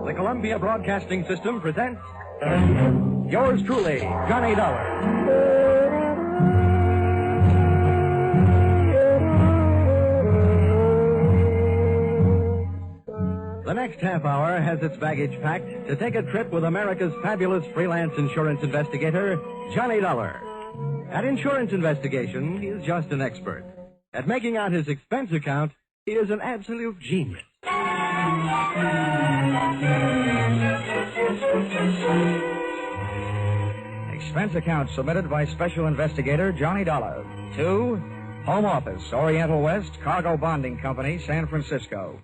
The Columbia Broadcasting System presents yours truly, Johnny Dollar. The next half hour has its baggage packed to take a trip with America's fabulous freelance insurance investigator, Johnny Dollar. At insurance investigation, he is just an expert. At making out his expense account, he is an absolute genius. Expense account submitted by Special Investigator Johnny Dollar to Home Office, Oriental West, Cargo Bonding Company, San Francisco.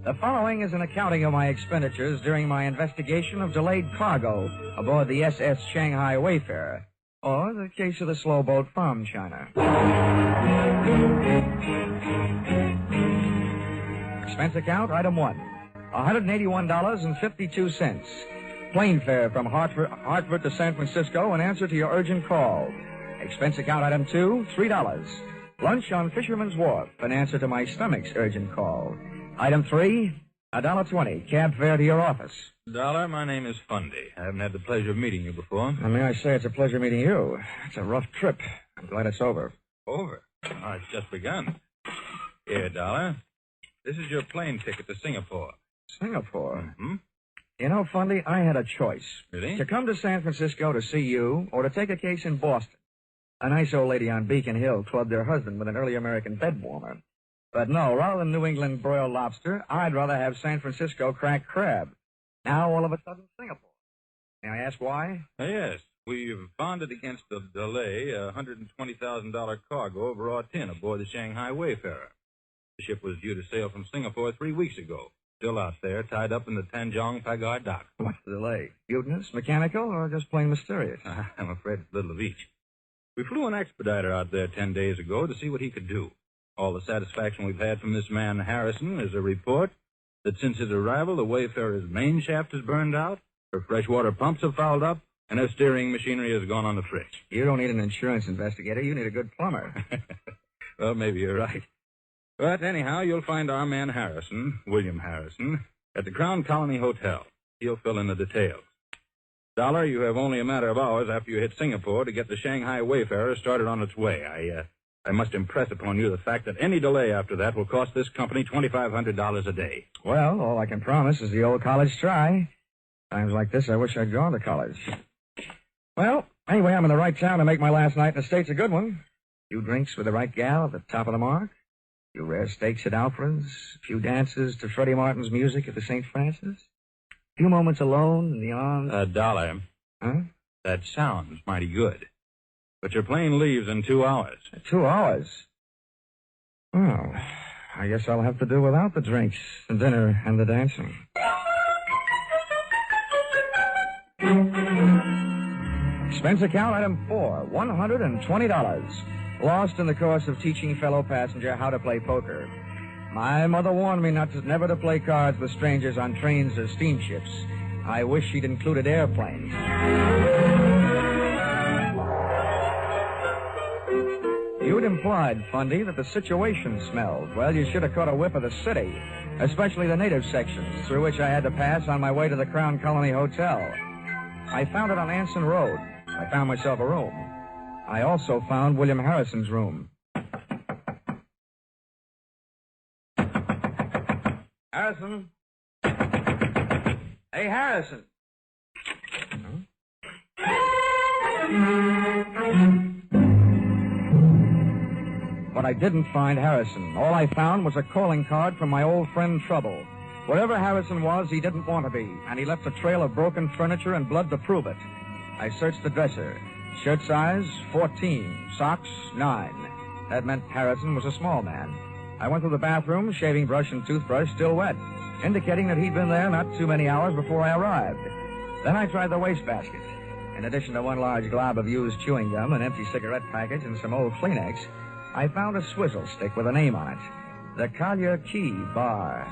The following is an accounting of my expenditures during my investigation of delayed cargo aboard the SS Shanghai Wayfarer, or the case of the slow boat from China. Expense account, item 1, $181.52. Plane fare from Hartford to San Francisco in answer to your urgent call. Expense account, item 2, $3. Lunch on Fisherman's Wharf in answer to my stomach's urgent call. Item 3, $1.20, cab fare to your office. Dollar, my name is Fundy. I haven't had the pleasure of meeting you before. And may I say it's a pleasure meeting you. It's a rough trip. I'm glad it's over. Over? Oh, it's just begun. Here, Dollar. This is your plane ticket to Singapore. Singapore? Mm-hmm. You know, Fundy, I had a choice. Really? To come to San Francisco to see you, or to take a case in Boston. A nice old lady on Beacon Hill clubbed her husband with an early American bed warmer. But no, rather than New England broiled lobster, I'd rather have San Francisco cracked crab. Now, all of a sudden, Singapore. May I ask why? Yes. We've bonded against the delay a $120,000 cargo of raw tin aboard the Shanghai Wayfarer. The ship was due to sail from Singapore 3 weeks ago. Still out there, tied up in the Tanjong Pagar dock. What's the delay? Mutinous, mechanical, or just plain mysterious? I'm afraid it's a little of each. We flew an expediter out there 10 days ago to see what he could do. All the satisfaction we've had from this man, Harrison, is a report that since his arrival, the Wayfarer's main shaft is burned out, her freshwater pumps have fouled up, and her steering machinery has gone on the fritz. You don't need an insurance investigator. You need a good plumber. Well, maybe you're right. But anyhow, you'll find our man Harrison, William Harrison, at the Crown Colony Hotel. He'll fill in the details. Dollar, you have only a matter of hours after you hit Singapore to get the Shanghai Wayfarer started on its way. I must impress upon you the fact that any delay after that will cost this company $2,500 a day. Well, all I can promise is the old college try. Times like this, I wish I'd gone to college. Well, anyway, I'm in the right town to make my last night in the States a good one. A few drinks with the right gal at the top of the mark. A few rare steaks at Alfred's. A few dances to Freddie Martin's music at the St. Francis. A few moments alone in the arms... Dollar. Huh? That sounds mighty good. But your plane leaves in 2 hours. 2 hours? Well, I guess I'll have to do without the drinks, the dinner, and the dancing. Expense account item 4, $120. Lost in the course of teaching fellow passenger how to play poker. My mother warned me never to play cards with strangers on trains or steamships. I wish she'd included airplanes. You'd implied, Fundy, that the situation smelled. Well, you should have caught a whiff of the city, especially the native sections, through which I had to pass on my way to the Crown Colony Hotel. I found it on Anson Road. I found myself a room. I also found William Harrison's room. Harrison? Hey, Harrison. But I didn't find Harrison. All I found was a calling card from my old friend Trouble. Wherever Harrison was, he didn't want to be, and he left a trail of broken furniture and blood to prove it. I searched the dresser. Shirt size, 14. Socks, 9. That meant Harrison was a small man. I went to the bathroom, shaving brush and toothbrush still wet, indicating that he'd been there not too many hours before I arrived. Then I tried the wastebasket. In addition to one large glob of used chewing gum, an empty cigarette package, and some old Kleenex, I found a swizzle stick with a name on it. The Collier Key Bar.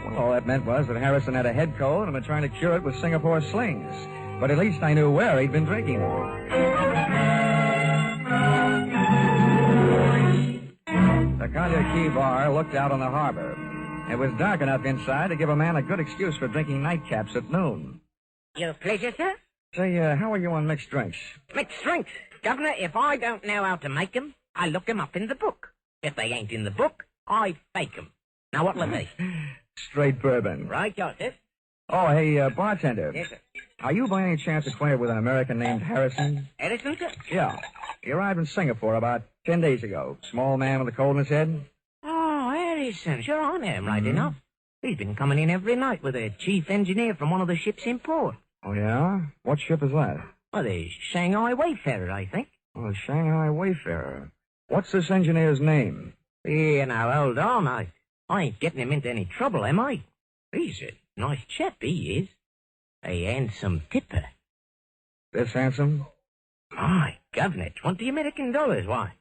Well, all that meant was that Harrison had a head cold and had been trying to cure it with Singapore slings. But at least I knew where he'd been drinking it. The Collier Key Bar looked out on the harbor. It was dark enough inside to give a man a good excuse for drinking nightcaps at noon. Your pleasure, sir? Say, how are you on mixed drinks? Mixed drinks. Governor, if I don't know how to make 'em, I look 'em up in the book. If they ain't in the book, I fake 'em. Now, what'll it be? Straight bourbon. Right, Joseph. Oh, hey, bartender. Yes, sir. Are you by any chance acquainted with an American named Harrison? Edison, sir? Yeah. He arrived in Singapore about 10 days ago. Small man with a cold in his head. Oh, Edison. Sure, I know him right enough. He's been coming in every night with a chief engineer from one of the ships in port. Oh, yeah? What ship is that? Well, the Shanghai Wayfarer, I think. Oh, the Shanghai Wayfarer. What's this engineer's name? Yeah, now, hold on. I ain't getting him into any trouble, am I? He's a nice chap, he is. A handsome tipper. This handsome? My governor, $20 American. Why?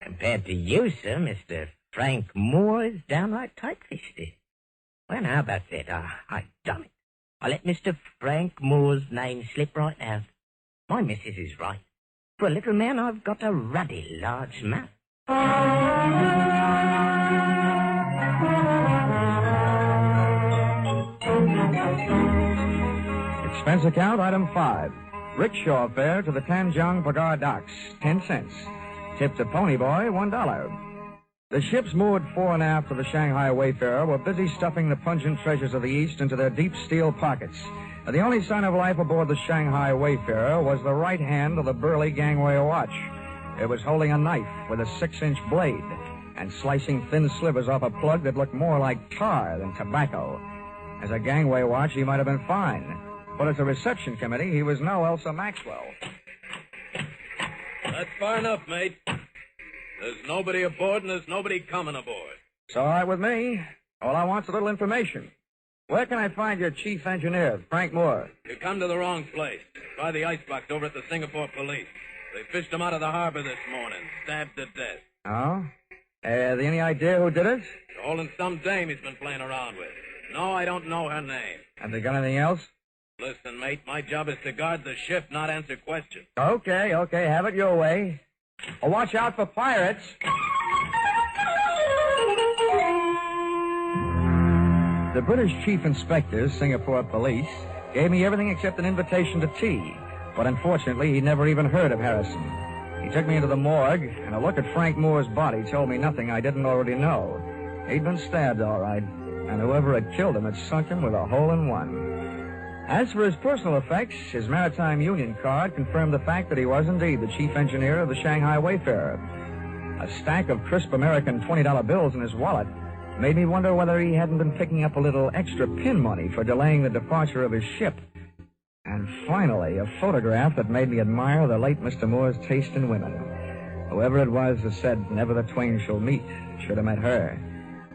Compared to you, sir, Mr. Frank Moore is downright tight-fisted. Well, how about that? I done it. I let Mr. Frank Moore's name slip right out. My missus is right. For a little man, I've got a ruddy large mouth. Expense account, item 5. Rickshaw fare to the Tanjong Pagar docks, 10 cents. Tip to Pony Boy, $1. The ships moored fore and aft of the Shanghai Wayfarer were busy stuffing the pungent treasures of the East into their deep steel pockets. The only sign of life aboard the Shanghai Wayfarer was the right hand of the burly gangway watch. It was holding a knife with a 6-inch blade and slicing thin slivers off a plug that looked more like tar than tobacco. As a gangway watch, he might have been fine. But as a reception committee, he was no Elsa Maxwell. That's far enough, mate. There's nobody aboard and there's nobody coming aboard. It's all right with me. All I want's a little information. Where can I find your chief engineer, Frank Moore? You come to the wrong place. Try the icebox over at the Singapore police. They fished him out of the harbor this morning, stabbed to death. Oh? Any idea who did it? They're holding some dame he's been playing around with. No, I don't know her name. Have they got anything else? Listen, mate, my job is to guard the ship, not answer questions. Okay, have it your way. Oh, watch out for pirates. The British Chief Inspector, Singapore Police, gave me everything except an invitation to tea. But unfortunately, he never even heard of Harrison. He took me into the morgue, and a look at Frank Moore's body told me nothing I didn't already know. He'd been stabbed, all right, and whoever had killed him had sunk him with a hole in one. As for his personal effects, his Maritime Union card confirmed the fact that he was indeed the chief engineer of the Shanghai Wayfarer. A stack of crisp American $20 bills in his wallet made me wonder whether he hadn't been picking up a little extra pin money for delaying the departure of his ship. And finally, a photograph that made me admire the late Mr. Moore's taste in women. Whoever it was that said, "Never the twain shall meet," should have met her.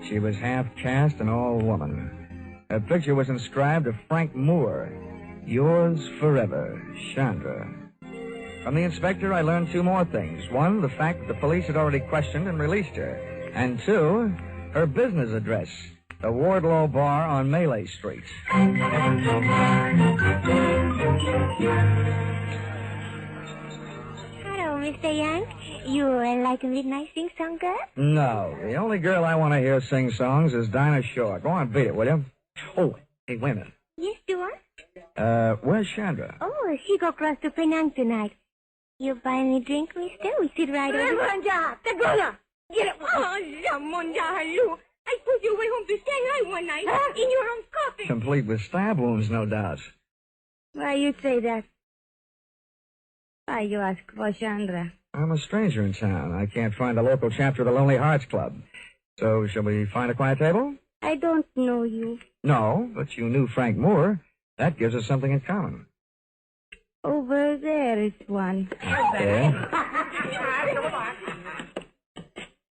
She was half caste and all woman. Her picture was inscribed to Frank Moore, "Yours forever, Chandra." From the inspector, I learned 2 more things. 1, the fact that the police had already questioned and released her. And 2, her business address, the Wardlaw Bar on Malay Street. Hello, Mr. Young. You like a midnight sing-song girl? No, the only girl I want to hear sing songs is Dinah Shore. Go on, beat it, will you? Oh, hey, wait a minute. Yes, do I? Where's Chandra? Oh, she go across to Penang tonight. You buy me drink, mister? We sit right over there. Ramonda, Tagona, get it. Oh, Ramonda, hello. I put you away home to Shanghai one night in your own coffin. Complete with stab wounds, no doubt. Why you say that? Why you ask for Chandra? I'm a stranger in town. I can't find a local chapter of the Lonely Hearts Club. So, shall we find a quiet table? I don't know you. No, but you knew Frank Moore. That gives us something in common. Over there is one. Yeah?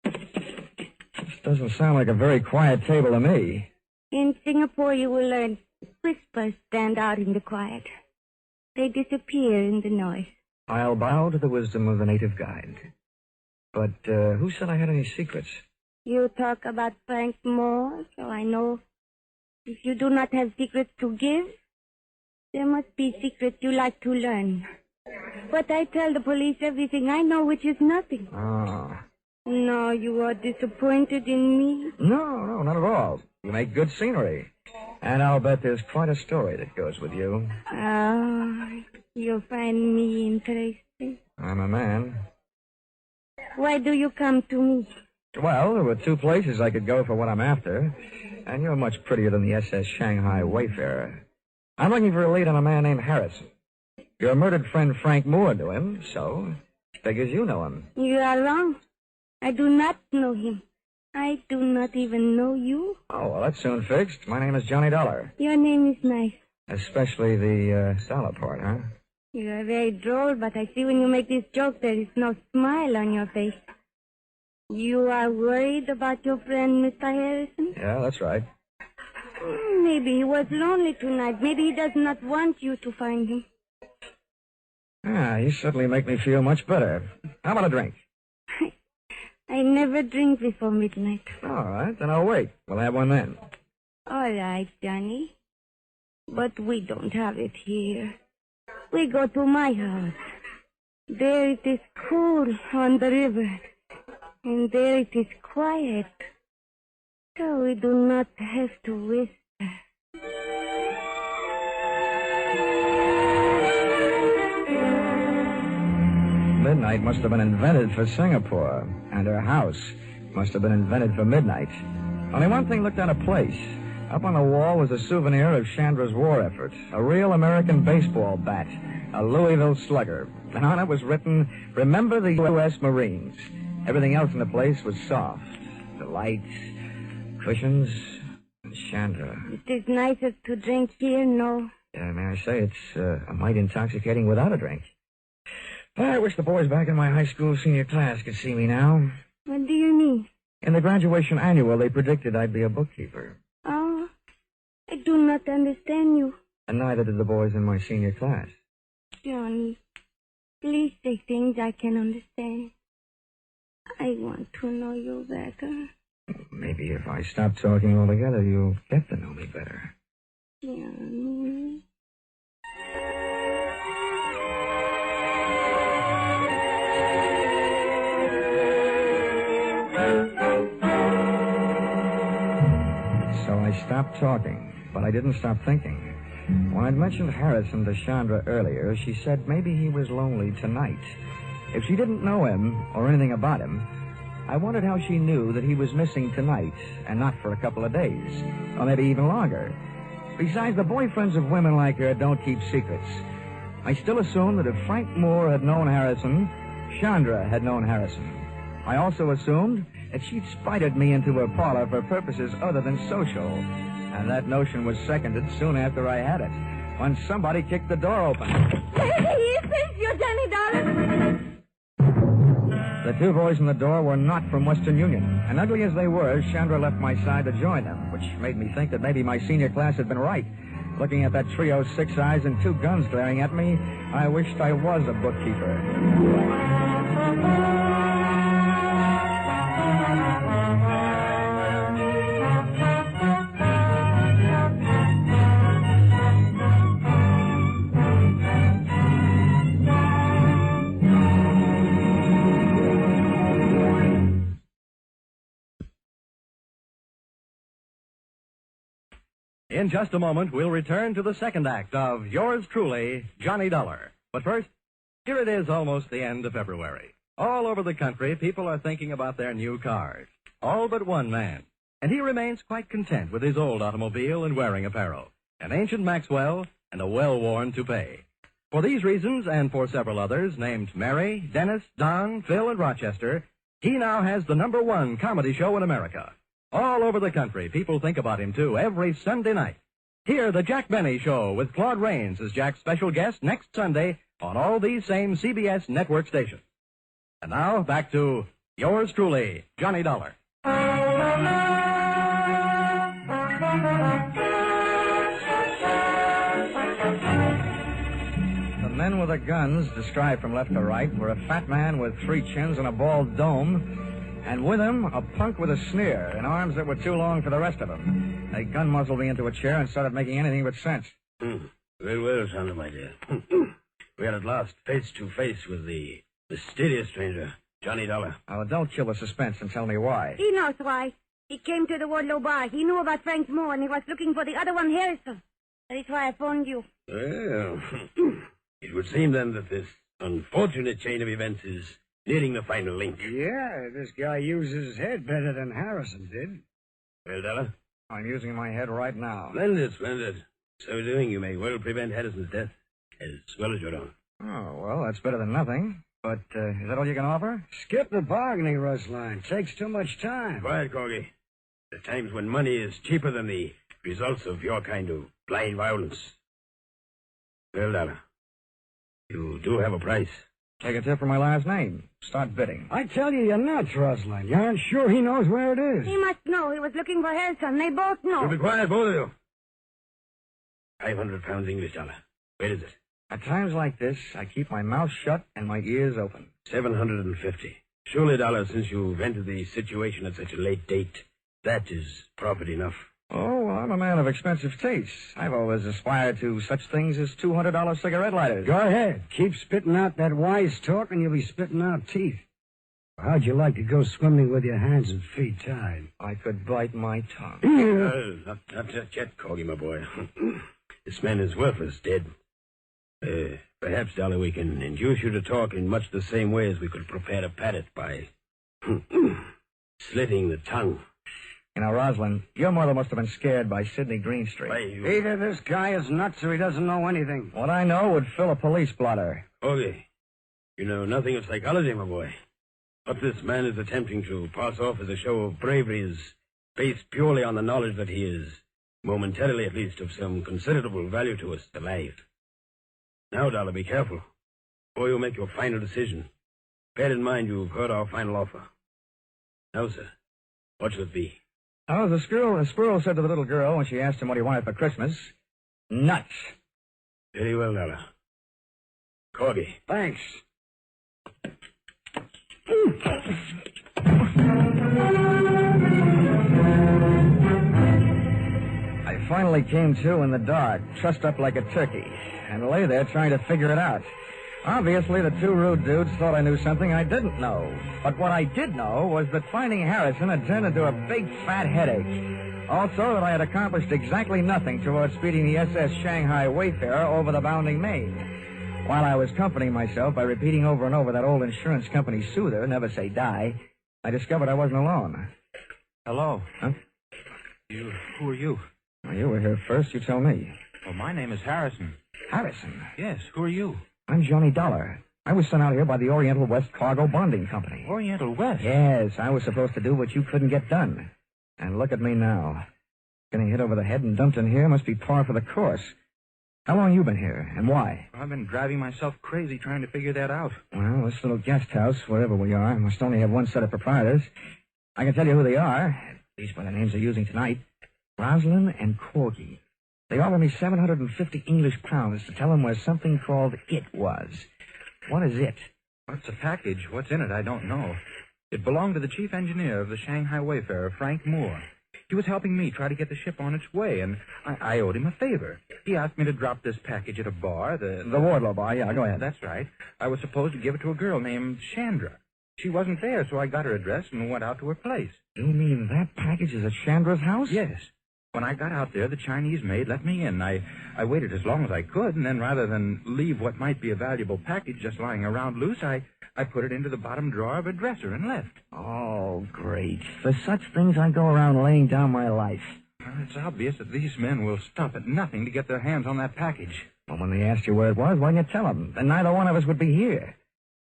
This doesn't sound like a very quiet table to me. In Singapore, you will learn whispers stand out in the quiet. They disappear in the noise. I'll bow to the wisdom of the native guide. But who said I had any secrets? You talk about Frank Moore, so I know if you do not have secrets to give, there must be secrets you like to learn. But I tell the police everything I know, which is nothing. Oh. No, you are disappointed in me? No, not at all. You make good scenery. And I'll bet there's quite a story that goes with you. Oh, you find me interesting. I'm a man. Why do you come to me? Well, there were two places I could go for what I'm after. And you're much prettier than the SS Shanghai Wayfarer. I'm looking for a lead on a man named Harrison. Your murdered friend Frank Moore knew him, so figures you know him. You are wrong. I do not know him. I do not even know you. Oh, well, that's soon fixed. My name is Johnny Dollar. Your name is nice. Especially the dollar part, huh? You are very droll, but I see when you make this joke there is no smile on your face. You are worried about your friend, Mr. Harrison? Yeah, that's right. Maybe he was lonely tonight. Maybe he does not want you to find him. You certainly make me feel much better. How about a drink? I never drink before midnight. All right, then I'll wait. We'll have one then. All right, Johnny. But we don't have it here. We go to my house. There it is cool on the river. And there it is quiet. So we do not have to whisper. Midnight must have been invented for Singapore, and her house must have been invented for midnight. Only one thing looked out of place. Up on the wall was a souvenir of Chandra's war effort, a real American baseball bat, a Louisville Slugger. And on it was written, "Remember the U.S. Marines." Everything else in the place was soft. The lights, cushions, and Chandra. It is nicer to drink here, no? Yeah, may I say, it's a mite intoxicating without a drink. I wish the boys back in my high school senior class could see me now. What do you mean? In the graduation annual, they predicted I'd be a bookkeeper. Oh, I do not understand you. And neither did the boys in my senior class. Johnny, please say things I can understand. I want to know you better. Maybe if I stop talking altogether, you'll get to know me better. Johnny. So I stopped talking, but I didn't stop thinking. When I'd mentioned Harrison to Chandra earlier, she said maybe he was lonely tonight. If she didn't know him or anything about him, I wondered how she knew that he was missing tonight and not for a couple of days, or maybe even longer. Besides, the boyfriends of women like her don't keep secrets. I still assumed that if Frank Moore had known Harrison, Chandra had known Harrison. I also assumed that she'd spited me into her parlor for purposes other than social. And that notion was seconded soon after I had it, when somebody kicked the door open. Hey, thank you, Johnny Dollar. The two boys in the door were not from Western Union, and ugly as they were, Chandra left my side to join them, which made me think that maybe my senior class had been right. Looking at that trio, 6 eyes and 2 guns glaring at me, I wished I was a bookkeeper. In just a moment, we'll return to the second act of Yours Truly, Johnny Dollar. But first, here it is almost the end of February. All over the country, people are thinking about their new cars. All but one man. And he remains quite content with his old automobile and wearing apparel. An ancient Maxwell and a well-worn toupee. For these reasons, and for several others, named Mary, Dennis, Don, Phil, and Rochester, he now has the #1 comedy show in America. All over the country, people think about him, too, every Sunday night. Hear the Jack Benny Show with Claude Rains as Jack's special guest next Sunday on all these same CBS network stations. And now, back to Yours Truly, Johnny Dollar. The men with the guns, described from left to right, were a fat man with 3 chins and a bald dome, and with him, a punk with a sneer and arms that were too long for the rest of them. They gun-muzzled me into a chair and started making anything but sense. Very well, Sandra, my dear. We are at last face to face with the mysterious stranger, Johnny Dollar. Oh, don't kill the suspense and tell me why. He knows why. He came to the Wardlow bar. He knew about Frank Moore, and he was looking for the other one, Harrison. That's why I phoned you. Well, it would seem then that this unfortunate chain of events is nearing the final link. Yeah, this guy uses his head better than Harrison did. Well, Dollar? I'm using my head right now. Splendid. So doing, you may well prevent Harrison's death, as well as your own. Oh, well, that's better than nothing. But is that all you can offer? Skip the bargaining, Rusline. Takes too much time. Quiet, Corgi. There are times when money is cheaper than the results of your kind of blind violence. Well, Dollar, you do have a price. Take a tip from my last name. Start bidding. I tell you, you're nuts, Rusline. You aren't sure he knows where it is. He must know. He was looking for Harrison. They both know. You be quiet, both of you. 500 pounds English dollar. Where is it? At times like this, I keep my mouth shut and my ears open. 750. Surely, Dollar, since you've entered the situation at such a late date, that is profit enough. Oh, well, I'm a man of expensive tastes. I've always aspired to such things as $200 cigarette lighters. Go ahead. Keep spitting out that wise talk and you'll be spitting out teeth. How'd you like to go swimming with your hands and feet tied? I could bite my tongue. Not yet, Corgi, my boy. This man is worthless, dead. Perhaps, Dollar, we can induce you to talk in much the same way as we could prepare to pat it by slitting the tongue. You know, Rosalind, your mother must have been scared by Sidney Greenstreet. Either this guy is nuts or he doesn't know anything. What I know would fill a police blotter. Corgi, you know nothing of psychology, my boy. What this man is attempting to pass off as a show of bravery is based purely on the knowledge that he is, momentarily at least, of some considerable value to us alive. Now, Dollar, be careful. Before you make your final decision, bear in mind you've heard our final offer. Now, sir, what shall it be? Oh, the squirrel said to the little girl when she asked him what he wanted for Christmas, nuts. Very well, Dollar. Corgi. Thanks. I finally came to in the dark, trussed up like a turkey, and lay there trying to figure it out. Obviously, the two rude dudes thought I knew something I didn't know. But what I did know was that finding Harrison had turned into a big, fat headache. Also, that I had accomplished exactly nothing towards speeding the SS Shanghai Wayfarer over the bounding main. While I was comforting myself by repeating over and over that old insurance company soother, never say die, I discovered I wasn't alone. Hello. Huh? Who are you? Well, you were here first. You tell me. Well, my name is Harrison. Harrison? Yes, who are you? I'm Johnny Dollar. I was sent out here by the Oriental West Cargo Bonding Company. Oriental West? Yes, I was supposed to do what you couldn't get done. And look at me now. Getting hit over the head and dumped in here must be par for the course. How long you been here, and why? I've been driving myself crazy trying to figure that out. Well, this little guest house, wherever we are, must only have one set of proprietors. I can tell you who they are, at least by the names they're using tonight. Rosalind and Corgi. They offered me 750 English pounds to tell them where something called It was. What is It? What's a package? What's in it? I don't know. It belonged to the chief engineer of the Shanghai Wayfarer, Frank Moore. He was helping me try to get the ship on its way, and I owed him a favor. He asked me to drop this package at a bar, the Wardlow bar, yeah, go ahead. That's right. I was supposed to give it to a girl named Chandra. She wasn't there, so I got her address and went out to her place. You mean that package is at Chandra's house? Yes. When I got out there, the Chinese maid let me in. I waited as long as I could, and then rather than leave what might be a valuable package just lying around loose, I put it into the bottom drawer of a dresser and left. Oh, great. For such things, I go around laying down my life. Well, it's obvious that these men will stop at nothing to get their hands on that package. Well, when they asked you where it was, why didn't you tell them? Then neither one of us would be here.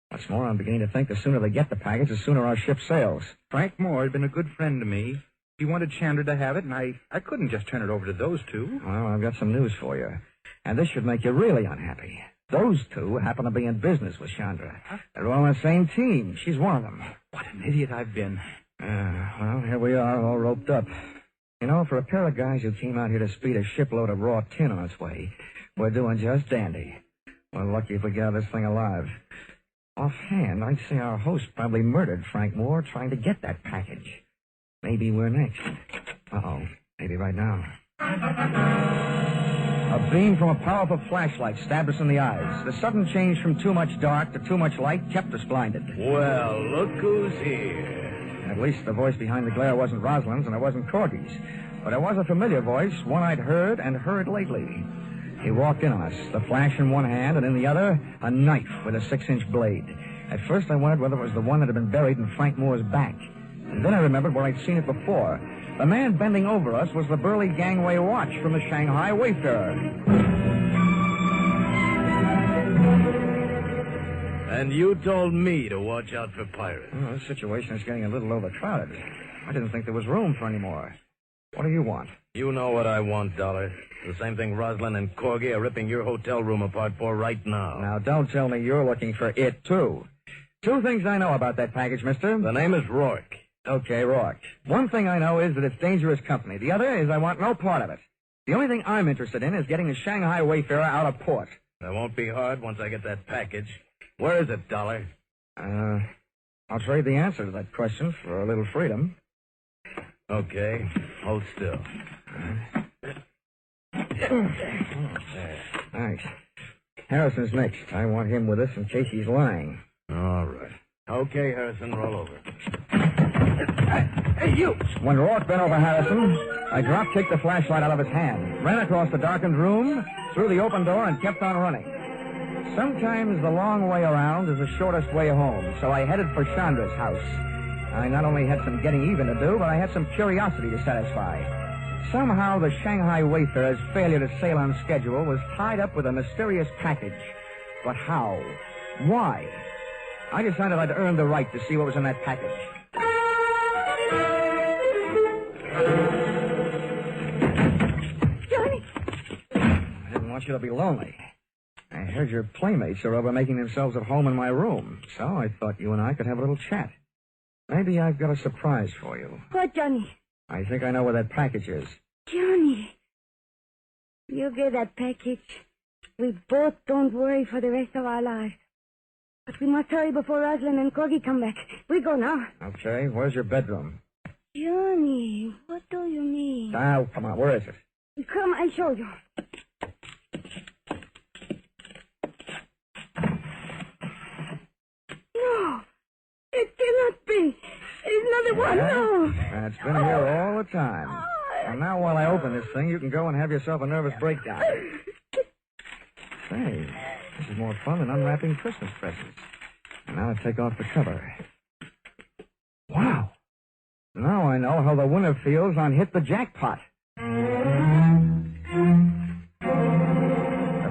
What's more, I'm beginning to think the sooner they get the package, the sooner our ship sails. Frank Moore had been a good friend to me. He wanted Chandra to have it, and I couldn't just turn it over to those two. Well, I've got some news for you. And this should make you really unhappy. Those two happen to be in business with Chandra. They're all on the same team. She's one of them. What an idiot I've been. Well, here we are, all roped up. You know, for a pair of guys who came out here to speed a shipload of raw tin on its way, we're doing just dandy. We're lucky if we get out of this thing alive. Offhand, I'd say our host probably murdered Frank Moore trying to get that package. Maybe we're next. Uh-oh. Maybe right now. A beam from a powerful flashlight stabbed us in the eyes. The sudden change from too much dark to too much light kept us blinded. Well, look who's here. At least the voice behind the glare wasn't Rosalind's and it wasn't Corky's. But it was a familiar voice, one I'd heard and heard lately. He walked in on us, the flash in one hand, and in the other, a knife with a 6-inch blade. At first I wondered whether it was the one that had been buried in Frank Moore's back. And then I remembered where I'd seen it before. The man bending over us was the burly gangway watch from the Shanghai Wayfarer. And you told me to watch out for pirates. Well, this situation is getting a little overcrowded. I didn't think there was room for any more. What do you want? You know what I want, Dollar. The same thing Rosalind and Corgi are ripping your hotel room apart for right now. Now, don't tell me you're looking for it, too. 2 things I know about that package, mister. The name is Rourke. Okay, Rourke. One thing I know is that it's dangerous company. The other is I want no part of it. The only thing I'm interested in is getting the Shanghai Wayfarer out of port. That won't be hard once I get that package. Where is it, Dollar? I'll trade the answer to that question for a little freedom. Okay. Hold still. Thanks. Harrison's next. I want him with us in case he's lying. All right. Okay, Harrison, roll over. Hey, you! When Rourke bent over Harrison, I drop-kicked the flashlight out of his hand, ran across the darkened room, through the open door, and kept on running. Sometimes the long way around is the shortest way home, so I headed for Chandra's house. I not only had some getting even to do, but I had some curiosity to satisfy. Somehow the Shanghai Wayfarer's failure to sail on schedule was tied up with a mysterious package. But how? Why? I decided I'd earned the right to see what was in that package. Johnny! I didn't want you to be lonely. I heard your playmates are over making themselves at home in my room, so I thought you and I could have a little chat. Maybe I've got a surprise for you. What, Johnny? I think I know where that package is. Johnny. You get that package. We both don't worry for the rest of our lives. But we must hurry before Rosalind and Corgi come back. We go now. Okay, where's your bedroom? Johnny, what do you mean? Oh, come on, where is it? Come, I'll show you. No, it cannot be. There's another one, no. And it's been here all the time. And now while I open this thing, you can go and have yourself a nervous breakdown. Say, this is more fun than unwrapping Christmas presents. And now I take off the cover. Wow. Now I know how the winner feels on Hit the Jackpot. The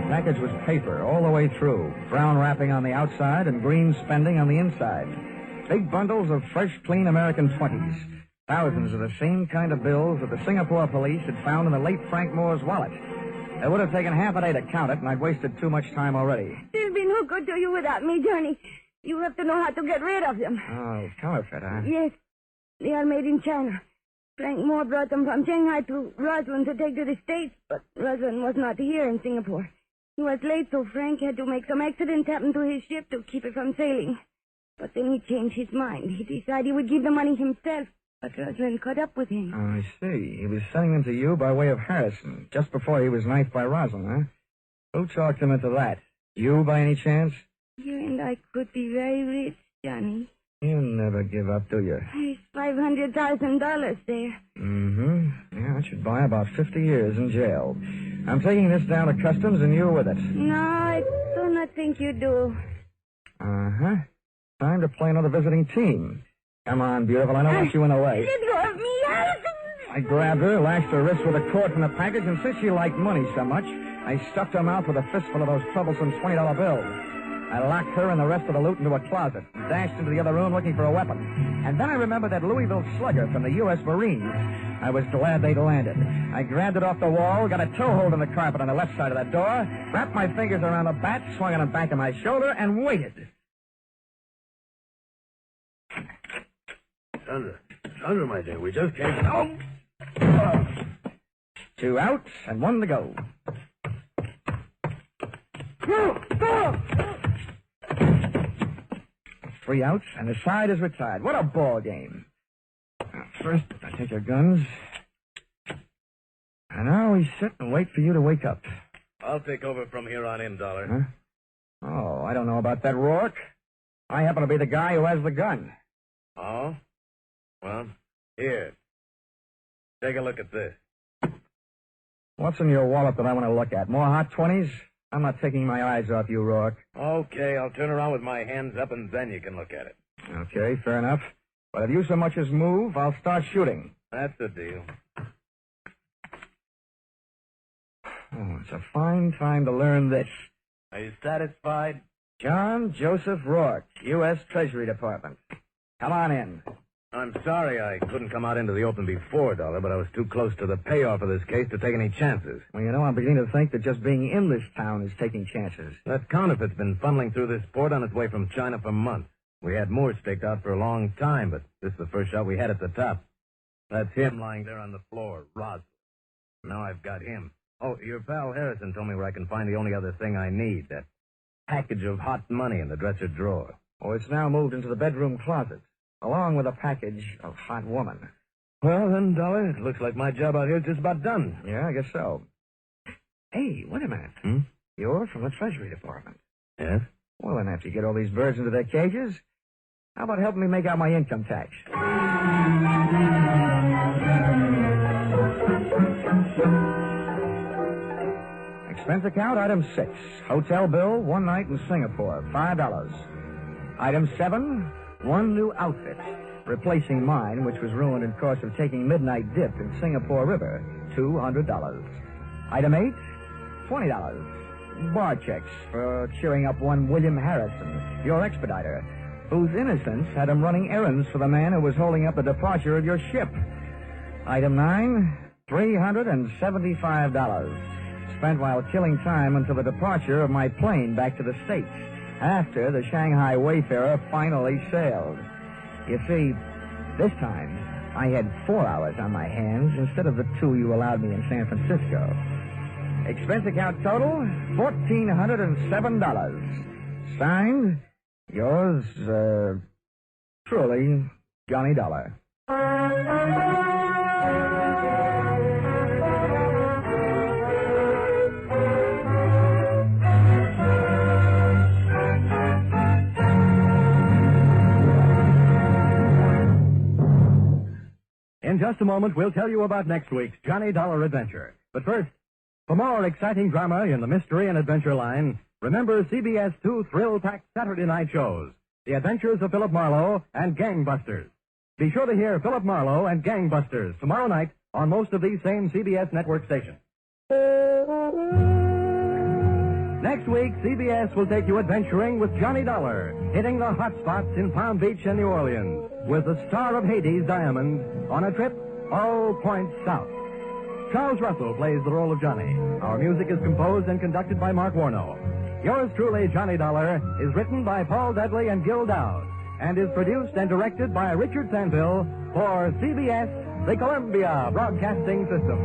package was paper all the way through, brown wrapping on the outside and green spending on the inside. Big bundles of fresh, clean American 20s. Thousands of the same kind of bills that the Singapore police had found in the late Frank Moore's wallet. It would have taken half a day to count it, and I'd wasted too much time already. They'll be no good to you without me, Johnny. You have to know how to get rid of them. Oh, counterfeit, huh? Yes. They are made in China. Frank Moore brought them from Shanghai to Rosalind to take to the States, but Rosalind was not here in Singapore. He was late, so Frank had to make some accident happen to his ship to keep it from sailing. But then he changed his mind. He decided he would give the money himself, but Rosalind caught up with him. Oh, I see. He was sending them to you by way of Harrison, just before he was knifed by Rosalind, huh? Who talked him into that? You, by any chance? You and I could be very rich, Johnny. You never give up, do you? There's $500,000 there. Mm-hmm. Yeah, that should buy about 50 years in jail. I'm taking this down to customs and you with it. No, I do not think you do. Uh-huh. Time to play another visiting team. Come on, beautiful. I don't want you in the way. Let go of me, Harrison. I grabbed her, lashed her wrist with a cord from the package, and since she liked money so much, I stuffed her mouth with a fistful of those troublesome $20 bills. I locked her and the rest of the loot into a closet and dashed into the other room looking for a weapon. And then I remembered that Louisville slugger from the U.S. Marines. I was glad they'd landed. I grabbed it off the wall, got a toehold in the carpet on the left side of the door, wrapped my fingers around the bat, swung on the back of my shoulder, and waited. Sandra, my dear, we just came... Oh! 2 out and 1 to go. Go! 3 outs, and the side is retired. What a ball game. First, I take your guns. And now we sit and wait for you to wake up. I'll take over from here on in, Dollar. Huh? Oh, I don't know about that, Rourke. I happen to be the guy who has the gun. Oh? Well, here. Take a look at this. What's in your wallet that I want to look at? More hot 20s? I'm not taking my eyes off you, Rourke. Okay, I'll turn around with my hands up, and then you can look at it. Okay, fair enough. But if you so much as move, I'll start shooting. That's the deal. Oh, it's a fine time to learn this. Are you satisfied? John Joseph Rourke, U.S. Treasury Department. Come on in. I'm sorry I couldn't come out into the open before, Dollar, but I was too close to the payoff of this case to take any chances. Well, you know, I'm beginning to think that just being in this town is taking chances. That counterfeit's been funneling through this port on its way from China for months. We had more staked out for a long time, but this is the first shot we had at the top. That's him lying there on the floor, Roslyn. Now I've got him. Oh, your pal Harrison told me where I can find the only other thing I need, that package of hot money in the dresser drawer. Oh, it's now moved into the bedroom closet, along with a package of hot woman. Well, then, Dollar, it looks like my job out here is just about done. Yeah, I guess so. Hey, wait a minute. Hmm? You're from the Treasury Department. Yes? Well, then after you get all these birds into their cages, how about helping me make out my income tax? Expense account, item 6. Hotel bill, 1 night in Singapore, $5. Item 7, 1 new outfit, replacing mine, which was ruined in course of taking midnight dip in Singapore River, $200. Item 8, $20. Bar checks for cheering up one William Harrison, your expediter, whose innocence had him running errands for the man who was holding up the departure of your ship. Item 9, $375. Spent while killing time until the departure of my plane back to the States, after the Shanghai Wayfarer finally sailed. You see, this time, I had 4 hours on my hands instead of the 2 you allowed me in San Francisco. Expense account total, $1,407. Signed, yours, truly, Johnny Dollar. In just a moment, we'll tell you about next week's Johnny Dollar Adventure. But first, for more exciting drama in the mystery and adventure line, remember CBS 2 thrill-packed Saturday night shows, The Adventures of Philip Marlowe and Gangbusters. Be sure to hear Philip Marlowe and Gangbusters tomorrow night on most of these same CBS network stations. Next week, CBS will take you adventuring with Johnny Dollar, hitting the hot spots in Palm Beach and New Orleans, with the star of Hades, Diamond, on a trip all points south. Charles Russell plays the role of Johnny. Our music is composed and conducted by Mark Warnow. Yours truly, Johnny Dollar, is written by Paul Dudley and Gil Dowd, and is produced and directed by Richard Sanville for CBS, the Columbia Broadcasting System.